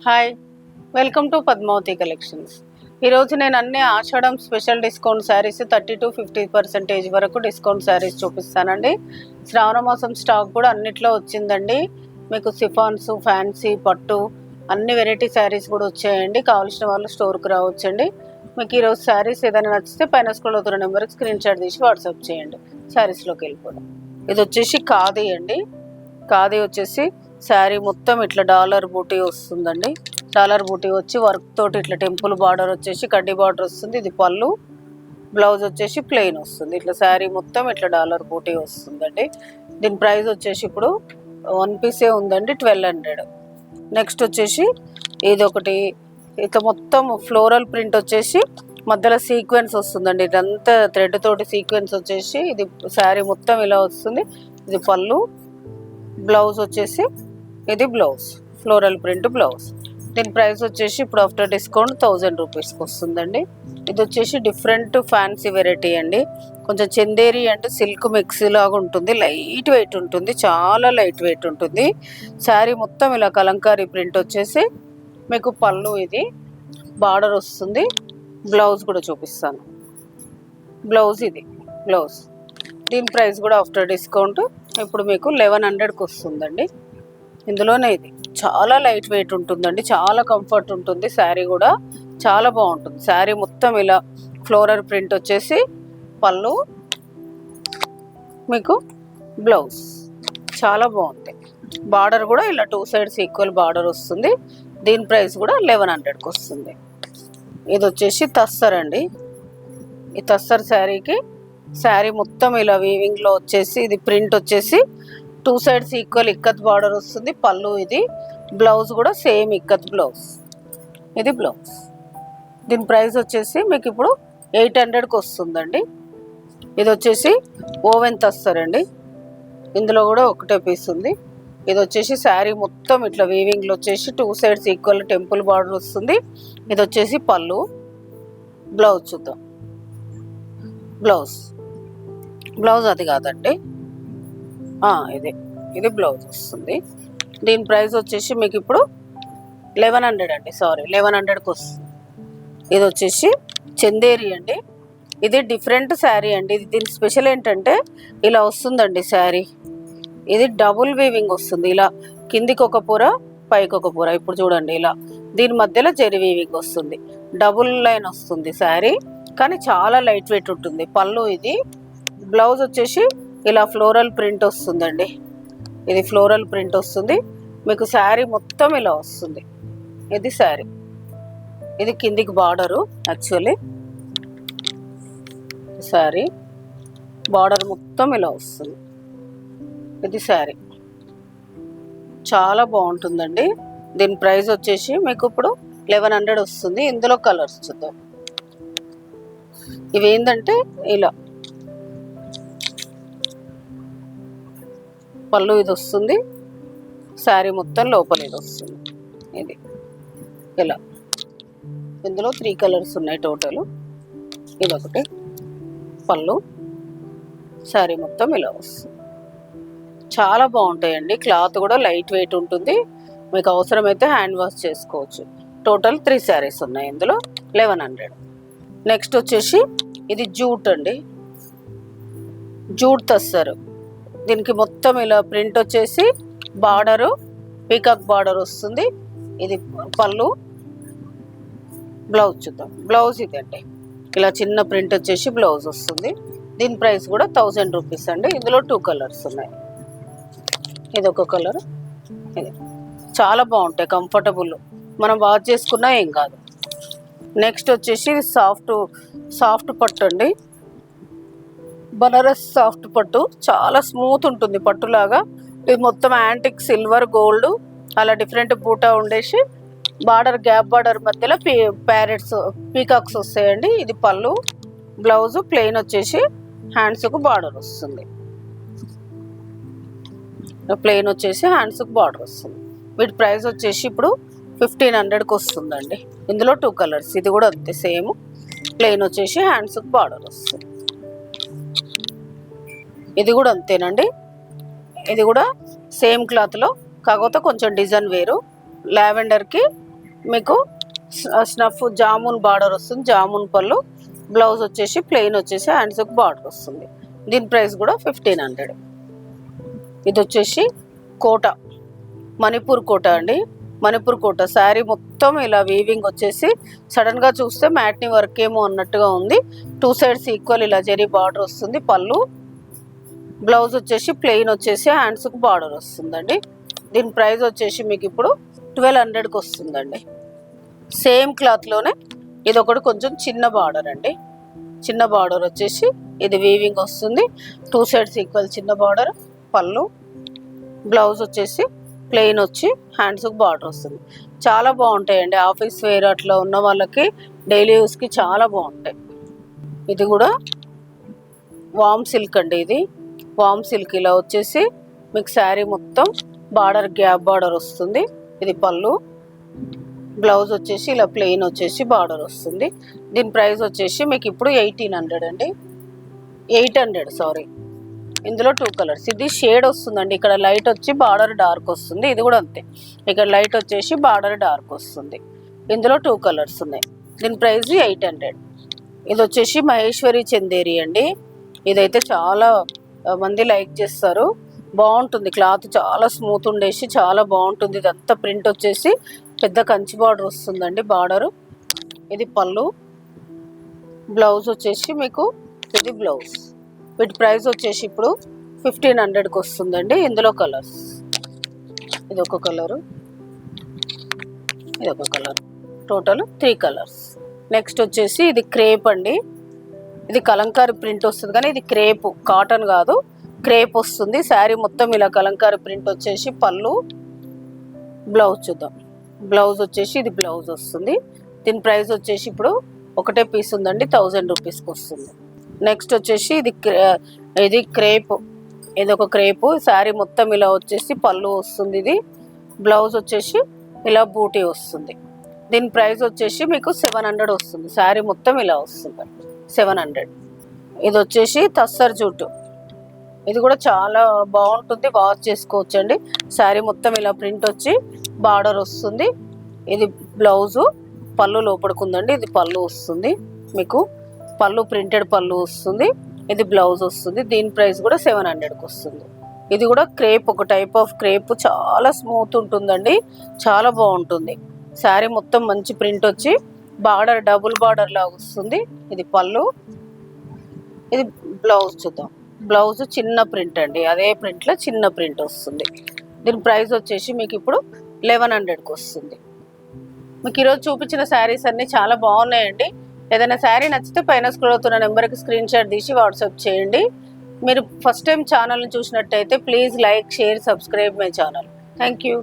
Hi, welcome to Padmavathi collections. ఈరోజు నేను అన్ని ఆషాఢం స్పెషల్ డిస్కౌంట్ శారీస్ 30-50% వరకు డిస్కౌంట్ శారీస్ చూపిస్తానండి. శ్రావణ మాసం స్టాక్ కూడా అన్నిట్లో వచ్చిందండి. మీకు సిఫాన్స్, ఫ్యాన్సీ, పట్టు అన్ని వెరైటీ శారీస్ కూడా వచ్చాయండి. కావాల్సిన వాళ్ళు స్టోర్కి రావచ్చండి. మీకు ఈరోజు శారీస్ ఏదైనా నచ్చితే పైన స్క్రోల్ అవుతున్న నెంబర్కి స్క్రీన్ షాట్ తీసి వాట్సాప్ చేయండి. శారీస్లోకి వెళ్ళిపోదాం. ఇది వచ్చేసి ఖాదీ అండి. ఖాదీ వచ్చేసి శారీ మొత్తం ఇట్లా డాలర్ బూటీ వస్తుందండి. డాలర్ బూటీ వచ్చి వర్క్ తోటి ఇట్లా టెంపుల్ బార్డర్ వచ్చేసి కడ్డీ బార్డర్ వస్తుంది. ఇది పళ్ళు, బ్లౌజ్ వచ్చేసి ప్లెయిన్ వస్తుంది. ఇట్లా శారీ మొత్తం ఇట్లా డాలర్ బూటీ వస్తుందండి. దీని ప్రైస్ వచ్చేసి ఇప్పుడు 1 పీసే ఉందండి, 1200. నెక్స్ట్ వచ్చేసి ఇది ఒకటి ఇట్లా మొత్తం ఫ్లోరల్ ప్రింట్ వచ్చేసి మధ్యలో సీక్వెన్స్ వస్తుందండి. ఇదంతా థ్రెడ్ తోటి సీక్వెన్స్ వచ్చేసి ఇది శారీ మొత్తం ఇలా వస్తుంది. ఇది పళ్ళు, బ్లౌజ్ వచ్చేసి ఇది బ్లౌజ్, ఫ్లోరల్ ప్రింట్ బ్లౌజ్. దీని ప్రైస్ వచ్చేసి ఇప్పుడు ఆఫ్టర్ డిస్కౌంట్ 1000 రూపీస్కి వస్తుందండి. ఇది వచ్చేసి డిఫరెంట్ ఫ్యాన్సీ వెరైటీ అండి. కొంచెం చందేరి అంటే సిల్క్ మిక్స్ లాగా ఉంటుంది. లైట్ వెయిట్ ఉంటుంది, చాలా లైట్ వెయిట్ ఉంటుంది. శారీ మొత్తం ఇలా కలంకారీ ప్రింట్ వచ్చేసి మీకు పళ్ళు, ఇది బార్డర్ వస్తుంది. బ్లౌజ్ కూడా చూపిస్తాను. బ్లౌజ్ ఇది బ్లౌజ్. దీని ప్రైస్ కూడా ఆఫ్టర్ డిస్కౌంట్ ఇప్పుడు మీకు 1100కి వస్తుందండి. ఇందులోనే ఇది చాలా లైట్ వెయిట్ ఉంటుందండి, చాలా కంఫర్ట్ ఉంటుంది. శారీ కూడా చాలా బాగుంటుంది. శారీ మొత్తం ఇలా ఫ్లోరల్ ప్రింట్ వచ్చేసి పళ్ళు, మీకు బ్లౌజ్ చాలా బాగుంది. బార్డర్ కూడా ఇలా 2 సైడ్స్ ఈక్వల్ బార్డర్ వస్తుంది. దీని ప్రైస్ కూడా 1100కి వస్తుంది. ఇది వచ్చేసి తస్సర్ అండి. ఈ తస్సర్ శారీకి శారీ మొత్తం ఇలా వీవింగ్లో వచ్చేసి ఇది ప్రింట్ వచ్చేసి 2 సైడ్స్ ఈక్వల్ ఇక్కత్ బార్డర్ వస్తుంది. పళ్ళు, ఇది బ్లౌజ్ కూడా సేమ్ ఇక్కత్ బ్లౌజ్, ఇది బ్లౌజ్. దీని ప్రైస్ వచ్చేసి మీకు ఇప్పుడు 800కి వస్తుందండి. ఇది వచ్చేసి ఓవెన్ తస్తారండి. ఇందులో కూడా ఒకటే పీస్ ఉంది. ఇది వచ్చేసి శారీ మొత్తం ఇట్లా వీవింగ్లో వచ్చేసి 2 సైడ్స్ ఈక్వల్ టెంపుల్ బార్డర్ వస్తుంది. ఇది వచ్చేసి పళ్ళు, బ్లౌజ్ చూద్దాం. బ్లౌజ్ అది కాదండి, ఇది బ్లౌజ్ వస్తుంది. దీని ప్రైస్ వచ్చేసి మీకు ఇప్పుడు 1100 అండి, 1100కి వస్తుంది. ఇది వచ్చేసి చందేరి అండి. ఇది డిఫరెంట్ శారీ అండి. ఇది దీని స్పెషల్ ఏంటంటే ఇలా వస్తుందండి శారీ. ఇది డబుల్ వీవింగ్ వస్తుంది. ఇలా కిందికి ఒక పొర, పైకి ఒక పొర. ఇప్పుడు చూడండి ఇలా దీని మధ్యలో జెరీ వీవింగ్ వస్తుంది. డబుల్ లైన్ వస్తుంది శారీ, కానీ చాలా లైట్ వెయిట్ ఉంటుంది. పళ్ళు, ఇది బ్లౌజ్ వచ్చేసి ఇలా ఫ్లోరల్ ప్రింట్ వస్తుందండి. ఇది ఫ్లోరల్ ప్రింట్ వస్తుంది. మీకు శారీ మొత్తం ఇలా వస్తుంది. ఇది శారీ, ఇది కిందికి బార్డరు. యాక్చువల్లీ శారీ బార్డర్ మొత్తం ఇలా వస్తుంది. ఇది శారీ చాలా బాగుంటుందండి. దీని ప్రైస్ వచ్చేసి మీకు ఇప్పుడు 1100 వస్తుంది. ఇందులో కలర్స్ చూద్దాం. ఇవి ఏంటంటే ఇలా పళ్ళు ఇది వస్తుంది, శారీ మొత్తం లోపల ఇది వస్తుంది. ఇది ఇలా ఇందులో 3 కలర్స్ ఉన్నాయి టోటల్. ఇదొకటి పళ్ళు, శారీ మొత్తం ఇలా వస్తుంది. చాలా బాగుంటాయండి. క్లాత్ కూడా లైట్ వెయిట్ ఉంటుంది. మీకు అవసరమైతే హ్యాండ్ వాష్ చేసుకోవచ్చు. టోటల్ 3 శారీస్ ఉన్నాయి ఇందులో, 1100. నెక్స్ట్ వచ్చేసి ఇది జూట్ అండి. జూట్ తస్సరు. దీనికి మొత్తం ఇలా ప్రింట్ వచ్చేసి బార్డరు పీకాక్ బార్డర్ వస్తుంది. ఇది పళ్ళు, బ్లౌజ్ చూద్దాం. బ్లౌజ్ ఇదండి, ఇలా చిన్న ప్రింట్ వచ్చేసి బ్లౌజ్ వస్తుంది. దీని ప్రైస్ కూడా 1000 రూపీస్ అండి. ఇందులో 2 కలర్స్ ఉన్నాయి. ఇది ఒక కలర్, ఇది చాలా బాగుంటాయి, కంఫర్టబుల్, మనం వాష్ చేసుకున్నా ఏం కాదు. నెక్స్ట్ వచ్చేసి ఇది సాఫ్ట్ పట్టు అండి. బనారస్ సాఫ్ట్ పట్టు, చాలా స్మూత్ ఉంటుంది పట్టులాగా. ఇది మొత్తం యాంటిక్ సిల్వర్ గోల్డ్ అలా డిఫరెంట్ బూటా ఉండేసి బార్డర్, గ్యాప్ బార్డర్ మధ్యలో ప్యారెట్స్, పీకాక్స్ వస్తాయండి. ఇది పళ్ళు, బ్లౌజ్ ప్లెయిన్ వచ్చేసి హ్యాండ్స్కు బార్డర్ వస్తుంది. ప్లెయిన్ వచ్చేసి హ్యాండ్స్కి బార్డర్ వస్తుంది. వీటి ప్రైస్ వచ్చేసి ఇప్పుడు 1500కి వస్తుందండి. ఇందులో 2 కలర్స్. ఇది కూడా అంతే సేమ్, ప్లెయిన్ వచ్చేసి హ్యాండ్స్కి బార్డర్ వస్తుంది. ఇది కూడా అంతేనండి. ఇది కూడా సేమ్ క్లాత్లో, కాకపోతే కొంచెం డిజైన్ వేరు. లావెండర్కి మీకు స్నఫ్ జామున్ బార్డర్ వస్తుంది, జామున్ పళ్ళు. బ్లౌజ్ వచ్చేసి ప్లెయిన్ వచ్చేసి హ్యాండ్స్కి బార్డర్ వస్తుంది. దీని ప్రైస్ కూడా 1500. ఇది వచ్చేసి కోట, మణిపూర్ కోట అండి. మణిపూర్ కోట శారీ మొత్తం ఇలా వీవింగ్ వచ్చేసి సడన్గా చూస్తే మ్యాట్ని వర్క్ ఏమో అన్నట్టుగా ఉంది. 2 సైడ్స్ ఈక్వల్ ఇలా జరీ బార్డర్ వస్తుంది. పళ్ళు, బ్లౌజ్ వచ్చేసి ప్లెయిన్ వచ్చేసి హ్యాండ్స్కి బార్డర్ వస్తుందండి. దీని ప్రైస్ వచ్చేసి మీకు ఇప్పుడు 1200కి వస్తుందండి. సేమ్ క్లాత్లోనే ఇది ఒకటి కొంచెం చిన్న బార్డర్ అండి. చిన్న బార్డర్ వచ్చేసి ఇది వీవింగ్ వస్తుంది. 2 సైడ్స్ ఈక్వల్ చిన్న బార్డర్. పళ్ళు, బ్లౌజ్ వచ్చేసి ప్లెయిన్ వచ్చి హ్యాండ్స్కి బార్డర్ వస్తుంది. చాలా బాగుంటాయండి. ఆఫీస్ వేర్ అట్లా ఉన్న వాళ్ళకి డైలీ యూస్కి చాలా బాగుంటాయి. ఇది కూడా వామ్ సిల్క్ అండి. ఇది వామ్ సిల్క్ ఇలా వచ్చేసి మీకు శారీ మొత్తం బార్డర్ గ్యాప్ బార్డర్ వస్తుంది. ఇది పళ్ళు, బ్లౌజ్ వచ్చేసి ఇలా ప్లెయిన్ వచ్చేసి బార్డర్ వస్తుంది. దీని ప్రైస్ వచ్చేసి మీకు ఇప్పుడు 1800 అండి. 800 సారీ. ఇందులో 2 కలర్స్. ఇది షేడ్ వస్తుందండి. ఇక్కడ లైట్ వచ్చి బార్డర్ డార్క్ వస్తుంది. ఇది కూడా అంతే, ఇక్కడ లైట్ వచ్చేసి బార్డర్ డార్క్ వస్తుంది. ఇందులో 2 కలర్స్ ఉన్నాయి. దీని ప్రైస్ 800. ఇది వచ్చేసి మహేశ్వరి చందేరి అండి. ఇదైతే చాలా మంది లైక్ చేస్తారు. బాగుంటుంది, క్లాత్ చాలా స్మూత్ ఉండేసి చాలా బాగుంటుంది. ఇదంతా ప్రింట్ వచ్చేసి పెద్ద కంచి బార్డర్ వస్తుందండి. బార్డరు ఇది పళ్ళు, బ్లౌజ్ వచ్చేసి మీకు ఇది బ్లౌజ్. వీటి ప్రైస్ వచ్చేసి ఇప్పుడు 1500కి వస్తుందండి. ఇందులో కలర్స్, ఇది ఒక కలరు, ఇది ఒక కలర్, టోటల్ 3 కలర్స్. నెక్స్ట్ వచ్చేసి ఇది క్రేప్ అండి. ఇది కలంకారీ ప్రింట్ వస్తుంది కానీ ఇది క్రేప్, కాటన్ కాదు, క్రేప్ వస్తుంది. శారీ మొత్తం ఇలా కలంకారీ ప్రింట్ వచ్చేసి పళ్ళు, బ్లౌజ్ చూద్దాం. బ్లౌజ్ వచ్చేసి ఇది బ్లౌజ్ వస్తుంది. దీని ప్రైస్ వచ్చేసి ఇప్పుడు ఒకటే పీస్ ఉందండి, 1000 రూపీస్కి వస్తుంది. నెక్స్ట్ వచ్చేసి ఇది క్రేప్, ఇది ఒక క్రేపు. శారీ మొత్తం ఇలా వచ్చేసి పళ్ళు వస్తుంది. ఇది బ్లౌజ్ వచ్చేసి ఇలా బూటీ వస్తుంది. దీని ప్రైస్ వచ్చేసి మీకు 700 వస్తుంది. శారీ మొత్తం ఇలా వస్తుంది 700. ఇది వచ్చేసి తస్సర్ జూటు. ఇది కూడా చాలా బాగుంటుంది, వాష్ చేసుకోవచ్చు అండి. శారీ మొత్తం ఇలా ప్రింట్ వచ్చి బార్డర్ వస్తుంది. ఇది బ్లౌజు, పళ్ళు లోపడుకుందండి. ఇది పళ్ళు వస్తుంది మీకు, పళ్ళు ప్రింటెడ్ పళ్ళు వస్తుంది. ఇది బ్లౌజ్ వస్తుంది. దీని ప్రైస్ కూడా 700కి వస్తుంది. ఇది కూడా క్రేప్, ఒక టైప్ ఆఫ్ క్రేప్, చాలా స్మూత్ ఉంటుందండి, చాలా బాగుంటుంది. శారీ మొత్తం మంచి ప్రింట్ వచ్చి బార్డర్ డబుల్ బార్డర్ లాగా వస్తుంది. ఇది పళ్ళు, ఇది బ్లౌజ్ చూద్దాం. బ్లౌజ్ చిన్న ప్రింట్ అండి, అదే ప్రింట్లో చిన్న ప్రింట్ వస్తుంది. దీని ప్రైస్ వచ్చేసి మీకు ఇప్పుడు 1100కి వస్తుంది. మీకు ఈరోజు చూపించిన శారీస్ అన్నీ చాలా బాగున్నాయండి. ఏదైనా శారీ నచ్చితే పైన స్క్రోల్ అవుతున్న నెంబర్కి స్క్రీన్ షాట్ తీసి వాట్సాప్ చేయండి. మీరు ఫస్ట్ టైం ఛానల్ని చూసినట్టయితే please like, share, subscribe my channel. Thank you.